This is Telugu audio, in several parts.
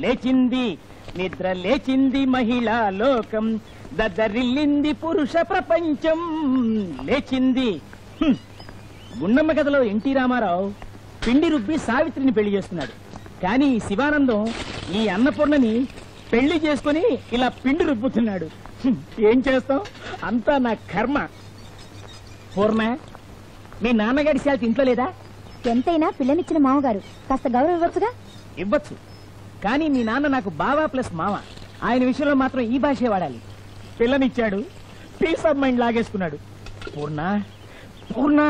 లేచింది నిద్ర లేచింది మహిళా లోకం, దద్దరిల్లింది పురుష ప్రపంచం. లేచింది. గుండమ్మ కథలో ఎన్టీ రామారావు పిండి రుబ్బి సావిత్రిని పెళ్లి చేసుకున్నాడు. కానీ శివానందం ఈ అన్నపూర్ణని పెళ్లి చేసుకుని ఇలా పిండి రుబ్బుతున్నాడు. ఏం చేస్తాం, అంతా నా కర్మ. పూర్ణ, మీ నాన్నగారి శాలరీ ఇంట్లో లేదా? ఎంతైనా పిల్లనిచ్చిన మామగారు, కాస్త గౌరవం ఇవ్వచ్చుగా. ఇవ్వచ్చు, కానీ మీ నాన్న నాకు బావా ప్లస్ మామ. ఆయన విషయంలో మాత్రం ఈ భాషే వాడాలి. పిల్లనిచ్చాడు, పీస్ ఆఫ్ మైండ్ లాగేసుకున్నాడు. పూర్ణ పూర్ణ,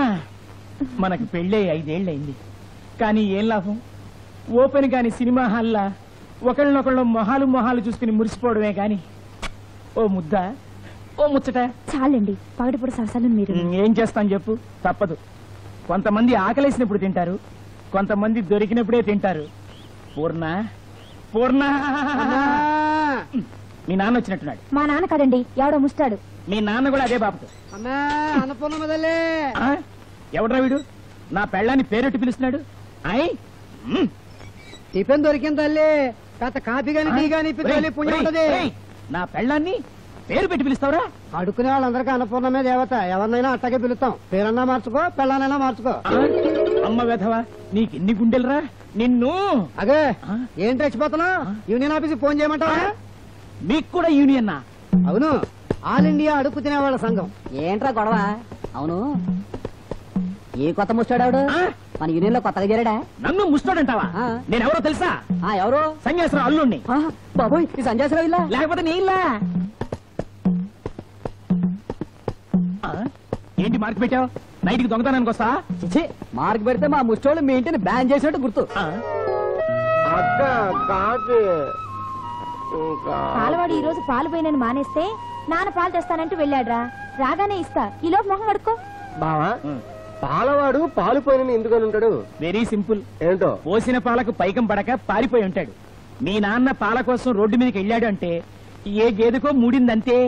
మనకు పెళ్ళే 5 ఏళ్ళయింది. కానీ ఏం లాభం? ఓపెన్ కాని సినిమా హాల్లా ఒకళ్ళనొకళ్ళు మొహాలు చూసుకుని మురిసిపోవడమే కాని ఓ ముద్ద, ఓ ముచ్చట. చాలండి, పగటిపూట సరసాలు. మీరు ఏం చేస్తాను చెప్పు, తప్పదు. కొంతమంది ఆకలేసినప్పుడు తింటారు, కొంతమంది దొరికినప్పుడే తింటారు. పూర్ణ పూర్ణ, మీ నాన్న వచ్చినట్టున్నాడు. మా నాన్న కాదండి, ఎవడో ముస్తాడు. మీ నాన్న కూడా అదే బాబుతో. ఎవడ్రా వీడు నా పెళ్ళాన్ని పేరెట్టి పిలుస్తున్నాడు? టిఫిన్ దొరికింది తల్లి, కాస్త కాఫీ గాని టీ గాని పుణ్యం ఉంటది. నా పెళ్ళాన్ని పేరు పెట్టి పిలుస్తావురా? అడుక్కునే వాళ్ళందరికీ అన్నపూర్ణమే దేవత, ఎవరినైనా అట్టగే పిలుస్తాం. పేరన్నా మార్చుకో, పెళ్ళానైనా మార్చుకో. అమ్మ వెధవా, నీకెన్ని గుండెలరా నిన్ను. అదే ఏంటి రెచ్చిపోతున్నావు? యూనియన్ ఆఫీస్ ఫోన్ చేయమంటావా? మీకు కూడా యూనియన్నా? అవును, ఆల్ ఇండియా అడుక్కు తినేవాళ్ళ సంఘం. ఏంట్రా గొడవ? అవును, ఏ కొత్త ముస్తాడాడు? మన యూనియన్ లో కొత్తగా చేరాడా? నన్ను ముస్తాడంటావా? నేనెవరో తెలుసా? ఎవరు? సన్యాసరావు అల్లుణ్ణి. బాబోయ్, ఈ సంజాసరావు ఇల్లా? లేకపోతే నీ ఇల్లా? ఏంటి మార్క్ పెట్టావు? నైట్కి దొంగతనానికి వస్తా? మార్క్ పెడితే మా ముష్టోళ్ళు మీ ఇంటిని బ్యాన్ చేసినట్టు గుర్తు. పాలవాడు ఈ రోజు పాలు పోయినని మానేస్తే నాన్న పాలు తెస్తానంటూ వెళ్ళాడ్రా. రాగానే ఇస్తా, ఈలోపు మొహం కడుక్కో. బావా, పాలవాడు పాలు పోయిన ఎందుకని ఉంటాడు? Very simple. ఏంటో, పోసిన పాలకు పైకం పడక పారిపోయి ఉంటాడు. మీ నాన్న పాల కోసం రోడ్డు మీదకి వెళ్ళాడు అంటే ఏ గేదెకో మూడిందంతే.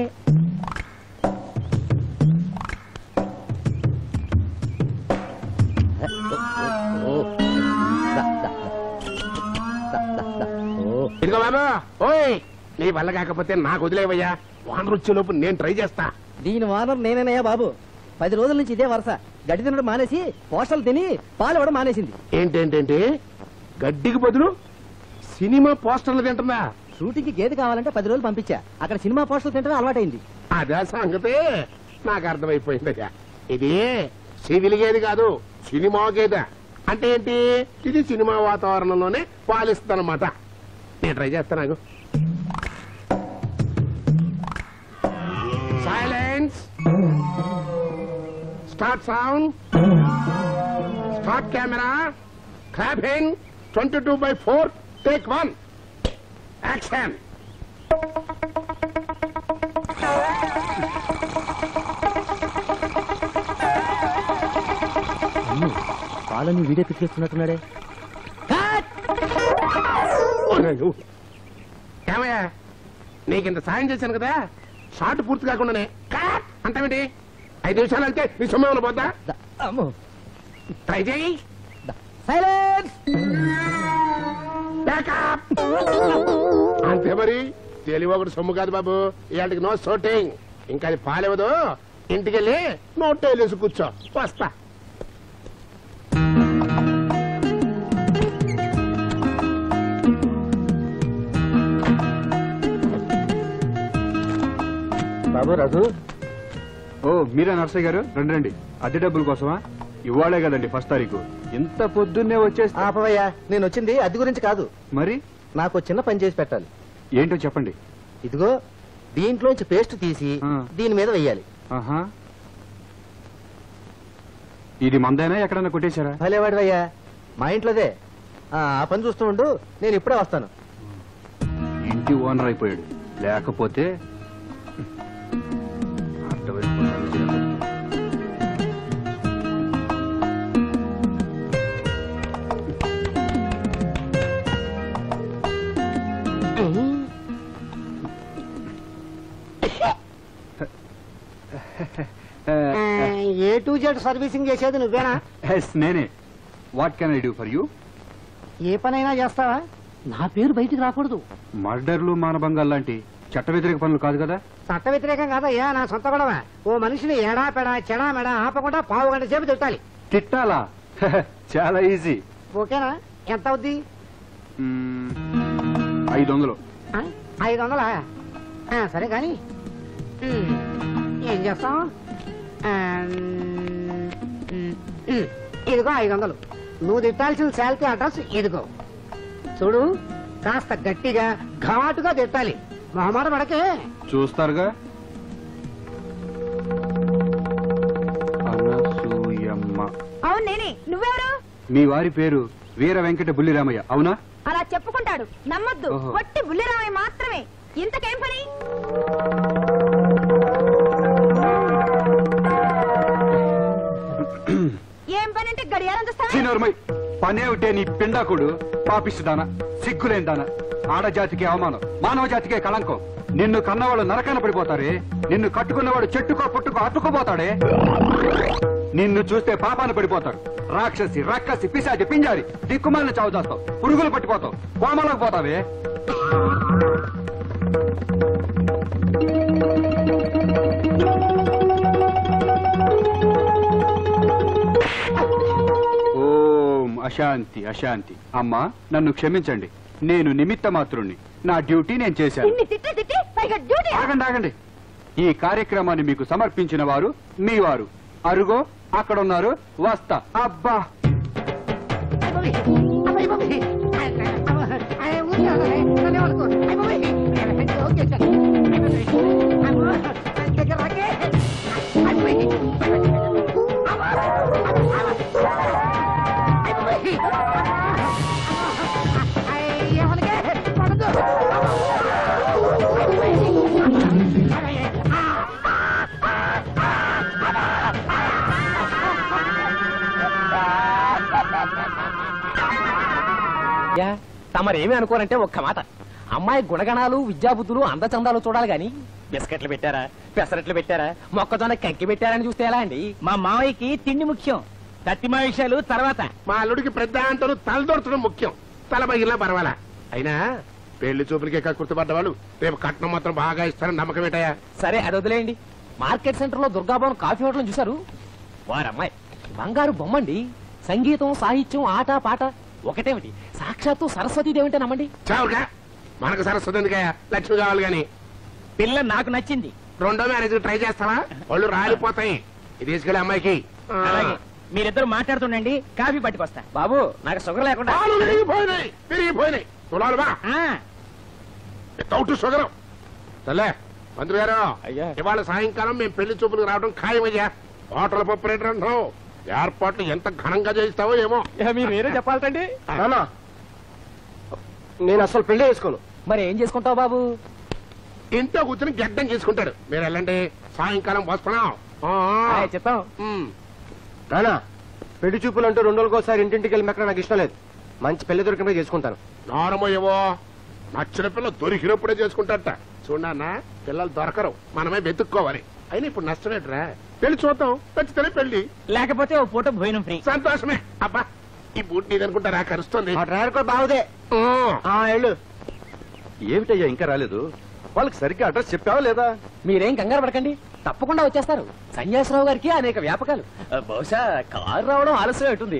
ఇదిగో బాబా, ఓయ్, నీ వల్ల కాకపోతే నాకు వదిలేవయ్యా. వానరు వచ్చేలోపు నేను ట్రై చేస్తా. దీని వానర్ నేనేనయ్యా బాబు. 10 రోజుల నుంచి ఇదే వరుస. గడ్డి తినడం మానేసి పోస్టర్లు తిని పాలు ఇవ్వడం మానేసింది. ఏంటేంటేంటి, గడ్డికి బదులు సినిమా పోస్టర్లు తింటుందా? షూటింగ్ కి గేదె కావాలంటే 10 రోజులు పంపించా. అక్కడ సినిమా పోస్టర్లు తింటడం అలవాటైంది. అదే సంగతి నాకు అర్థమైపోయిందయ్యా. ఇది సివిల్ గేదె కాదు, సినిమా గేదె. అంటే ఏంటి, ఇది సినిమా వాతావరణంలోనే పాలిస్తుందన్నమాట. నేను ట్రై చేస్తాను. Silence, start sound, start camera, clapping, 22/4, take 1, action. పాలని వీడియో పిక్కిస్తున్నట్టున్నాడే. ఏమయ్యా, నీకు ఇంత సాయం చేశాను కదా, షార్ట్ పూర్తి కాకుండానే అంటావేంటి? 5 నిమిషాలు అంటే నీ సొమ్మ పోద్దా? ట్రై చేయి. అంతే మరి, తెలివి ఒకటి సొమ్ము కాదు బాబు. ఇవాటికి నో షూటింగ్. ఇంకా అది పాలేవదు. ఇంటికెళ్ళి నోట్ వేసి కూర్చో, వస్తా. బాబు రాజు. ఓ, మీరా నర్సయ్య గారు? రండి. అద్దె డబ్బుల కోసమా? ఇవాళే కదండి 1వ తారీఖు. ఇంత పొద్దున్నే వచ్చేసి. ఆపవయ్యా, నేను వచ్చింది అద్దె గురించి కాదు. మరి నాకు చిన్న పని చేసి పెట్టాలి. ఏంటో చెప్పండి. ఇదిగో, దీంట్లోంచి పేస్ట్ తీసి దీని మీద వెయ్యాలి. ఇది మందైనా ఎక్కడన్నా కొట్టేశారా? భలేవాడివయ్యా, మా ఇంట్లోదే. ఆ పని చూస్తూ ఉండు, నేను ఇప్పుడే వస్తాను. ఇంటి ఓనర్ అయిపోయాడు. లేకపోతే A to Z సర్వీసింగ్ చేసేది నువ్వేనా? నేనే. What can I do for you? ఏ పనైనా చేస్తావా? నా పేరు బయటికి రాకూడదు. మర్డర్లు మానభంగాలు లాంటి చట్ట వ్యతిరేక పనులు కాదు కదా. చట్ట వ్యతిరేకం కాదయ్యా, నా సొంత గొడవ. ఓ మనిషిని ఎడా పెడా చెడా మెడా ఆపకుండా పావు గంట సేపు తిట్టాలి. తిట్టాలా? చాలా ఈజీ. ఓకేనా? ఎంత అవుద్ది? 500. 500? సరే కానీ ఏం చేస్తాం? ఇదిగో 500. నువ్వు తిట్టాల్సిన శాలరీ అడ్రస్ ఇదిగో. చూడు, కాస్త గట్టిగా ఘాటుగా తిట్టాలి. మొహమాట పడకే. చూస్తారుగా. అనసూయమ్మ. అవును నేనే. నువ్వెవరు? మీ వారి పేరు వీర వెంకట బుల్లిరామయ్య, అవునా? అలా చెప్పుకుంటాడు, నమ్మొద్దు. ఓహో. పొట్టి బుల్లిరామయ్య మాత్రమే. ఇంతకేం పని? ఏం పని అంటే గడియారం చూస్తావా? చీనోర్మయ్, పనేమిటే నీ పిండాకుడు? పాపిస్తుదానా, సిగ్గులేందానా, ఆడజాతికే అవమానం, మానవ జాతికే కళంకం. నిన్ను కన్నవాళ్ళు నరకాన పడిపోతారే, నిన్ను కట్టుకున్నవాడు చెట్టుకో పుట్టుకో అట్టుకుపోతాడే. నిన్ను చూస్తే పాపాన పడిపోతారు. రాక్షసి, రక్కసి, పిశాచి, పింజారి, దిక్కుమాలిన చావు చేస్తావు, పురుగులు పట్టిపోతావు, కోమలకు పోతావే. ఓం అశాంతి అశాంతి. అమ్మా, నన్ను క్షమించండి, నేను నిమిత్త మాత్రుణ్ణి. నా డ్యూటీ నేను చేశాను. ఇన్ని తిట్టి తిట్టి పైగా డ్యూటీ. ఆగండి ఆగండి. ఈ కార్యక్రమాన్ని మీకు సమర్పించిన వారు మీ వారు. అరుగో అక్కడున్నారు, వస్తా. అబ్బా, తమరేమి అనుకోరంటే ఒక్క మాట, అమ్మాయి గుణగణాలు, విద్యాబుద్ధులు, అందచందాలు చూడాలి గాని బిస్కెట్లు పెట్టారా, పెసరట్లు పెట్టారా, మొక్కజొన్న కంకి పెట్టారని చూస్తే ఎలా అండి? మా మావయ్యకి తిండి ముఖ్యం, తత్తిమా విషయాలు తర్వాత. మా అల్లుడికి పెద్ద అంటూ తలదొరచడం ముఖ్యం. తల పగిలినా పర్వాలా. అయినా పెళ్లి చూపులకే గుర్తుపడ్డవాళ్ళు రేపు కట్నం మాత్రం బాగా ఇస్తారని నమ్మకం ఏంటయా? సరే అది వదిలేయండి. మార్కెట్ సెంటర్ లో దుర్గాభవన్ కాఫీ హోటల్ చూశారు? వారమ్మాయి బంగారు బొమ్మండి. సంగీతం, సాహిత్యం, ఆట పాట ఒకటేమిటి, సాక్షాత్తు సరస్వతీదేవింటే నమ్మండి. చావుగా మనకు సరస్వతి ఎందుకయ్యా, లక్ష్మి కావాలి గాని. పిల్ల నాకు నచ్చింది. రెండో మ్యారేజ్ ట్రై చేస్తావా? వాళ్ళు రాలిపోతాయి. ఇది తీసుకెళ్ళి అమ్మాయికి. అలాగే, మీరిద్దరు మాట్లాడుతుండండి, కాఫీ పట్టుకొస్తా. బాబు, నాకు షుగర్ లేకుండా. పాలు విరిగిపోయినాయి, విరిగిపోయినాయి. చూడాలి బా, వితౌట్ షుగర్. సర్లే మంత్రి గారు, అయ్యా. ఇవాళ సాయంకాలం మేము పెళ్లి చూపులకు రావడం ఖాయమయ్యా. హోటల్ ఆపరేటర్ అంటున్నావు, ఏర్పాట్లు ఎంత ఘనంగా చేయిస్తావో ఏమో. మీరు వేరే చెప్పాలండి. నేను అసలు పెళ్లి చేసుకోను. మరి ఏం చేసుకుంటావు బాబు? ఇంట్లో కూర్చొని గడ్డం చేసుకుంటాడు. మీరు వెళ్ళండి, సాయంకాలం వస్తున్నాం. చెప్తాం. నానా, పెళ్లి చూపులు అంటూ 2 రోజులకోసారి ఇంటింటికి వెళ్ళి మెక్కడ నాకు ఇష్టం లేదు. మంచి పెళ్లి దొరికినప్పుడే చేసుకుంటాను. నారమో ఏవో నచ్చిన పిల్ల దొరికినప్పుడే చేసుకుంటారట. చూడన్నా, పిల్లలు దొరకరు, మనమే వెతుక్కోవాలి. అయినా ఇప్పుడు నష్టమేట్రా, పెళ్లి చూద్దాం, నచ్చితేనే పెళ్లి, లేకపోతే ఓ ఫోటో భోజనం ఫ్రీ. సంతోషమే. అబ్బా, ఈ బూట్ నీదనుకుంటారా, కరుస్తుంది. ఆ డ్రైవర్ కూడా బాగుదే. వెళ్ళు. ఏమిటయ్యా ఇంకా రాలేదు? వాళ్ళకి సరిగ్గా అడ్రస్ చెప్పావా లేదా? మీరేం కంగారు పడకండి, తప్పకుండా వచ్చేస్తారు. సన్యాసరావు గారికి అనేక వ్యాపకాలు. బహుశా కారు రావడం ఆలస్యం ఉంటుంది.